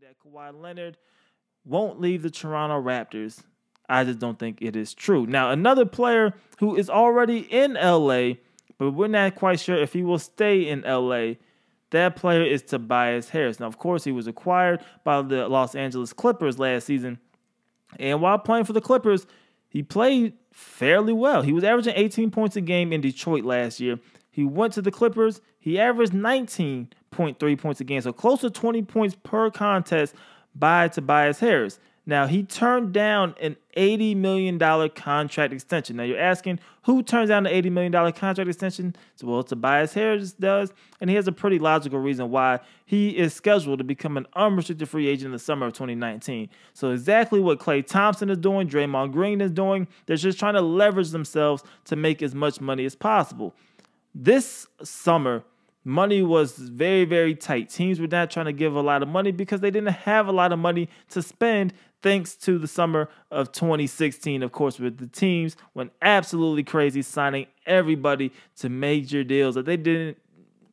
that Kawhi Leonard won't leave the Toronto Raptors. I just don't think it is true. Now, another player who is already in LA, but we're not quite sure if he will stay in LA, that player is Tobias Harris. Now, of course, he was acquired by the Los Angeles Clippers last season. And while playing for the Clippers, he played fairly well. He was averaging 18 points a game in Detroit last year. He went to the Clippers. He averaged 19.3 points a game, so close to 20 points per contest by Tobias Harris. Now, he turned down an $80 million contract extension. Now, you're asking, who turns down the $80 million contract extension? Well, Tobias Harris does, and he has a pretty logical reason why. He is scheduled to become an unrestricted free agent in the summer of 2019. So exactly what Klay Thompson is doing, Draymond Green is doing, they're just trying to leverage themselves to make as much money as possible. This summer, money was very, very tight. Teams were not trying to give a lot of money because they didn't have a lot of money to spend, thanks to the summer of 2016, of course, where the teams went absolutely crazy, signing everybody to major deals that they didn't,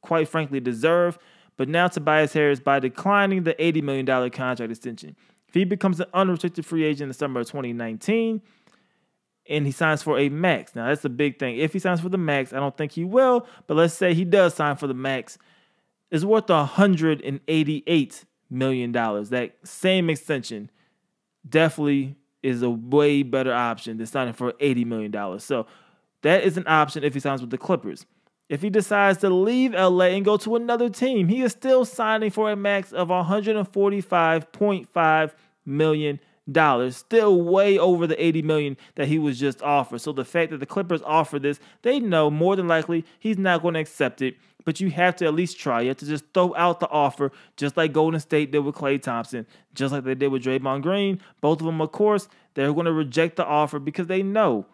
quite frankly, deserve. But now Tobias Harris, by declining the $80 million contract extension, if he becomes an unrestricted free agent in the summer of 2019, and he signs for a max. Now, that's the big thing. If he signs for the max, I don't think he will, but let's say he does sign for the max, it's worth $188 million. That same extension definitely is a way better option than signing for $80 million. So that is an option if he signs with the Clippers. If he decides to leave LA and go to another team, he is still signing for a max of $145.5 million. Still way over the $80 million that he was just offered. So the fact that the Clippers offer this, they know more than likely he's not going to accept it. But you have to at least try. You have to just throw out the offer, just like Golden State did with Klay Thompson, just like they did with Draymond Green. Both of them, of course, they're going to reject the offer because they know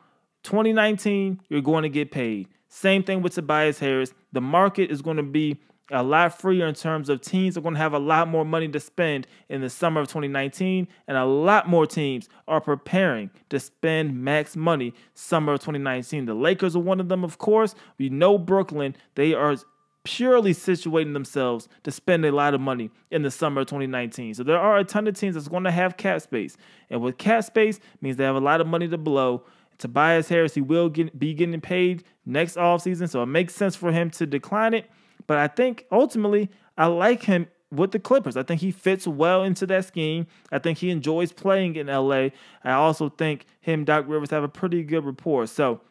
2019, you're going to get paid. Same thing with Tobias Harris. The market is going to be a lot freer in terms of teams are going to have a lot more money to spend in the summer of 2019, and a lot more teams are preparing to spend max money summer of 2019. The Lakers are one of them, of course. We know Brooklyn, they are purely situating themselves to spend a lot of money in the summer of 2019. So there are a ton of teams that's going to have cap space, and with cap space means they have a lot of money to blow. Tobias Harris, he will be getting paid next offseason, so it makes sense for him to decline it. But I think ultimately I like him with the Clippers. I think he fits well into that scheme. I think he enjoys playing in LA. I also think him and Doc Rivers have a pretty good rapport. So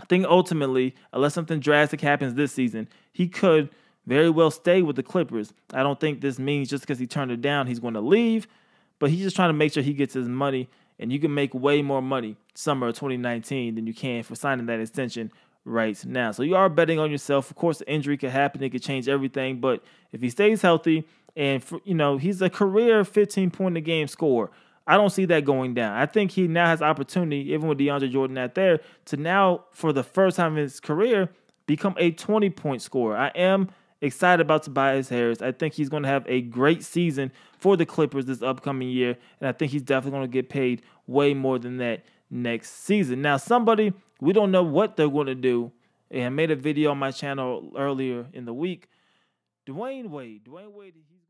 I think ultimately, unless something drastic happens this season, he could very well stay with the Clippers. I don't think this means just because he turned it down, he's going to leave. But he's just trying to make sure he gets his money. And you can make way more money summer of 2019 than you can for signing that extension right now. So you are betting on yourself. Of course, the injury could happen. It could change everything. But if he stays healthy and, he's a career 15-point-a-game scorer, I don't see that going down. I think he now has opportunity, even with DeAndre Jordan not there, to now, for the first time in his career, become a 20-point scorer. I am excited about Tobias Harris. I think he's going to have a great season for the Clippers this upcoming year, and I think he's definitely going to get paid way more than that next season. Now, somebody, we don't know what they're going to do, and I made a video on my channel earlier in the week. Dwayne Wade, he's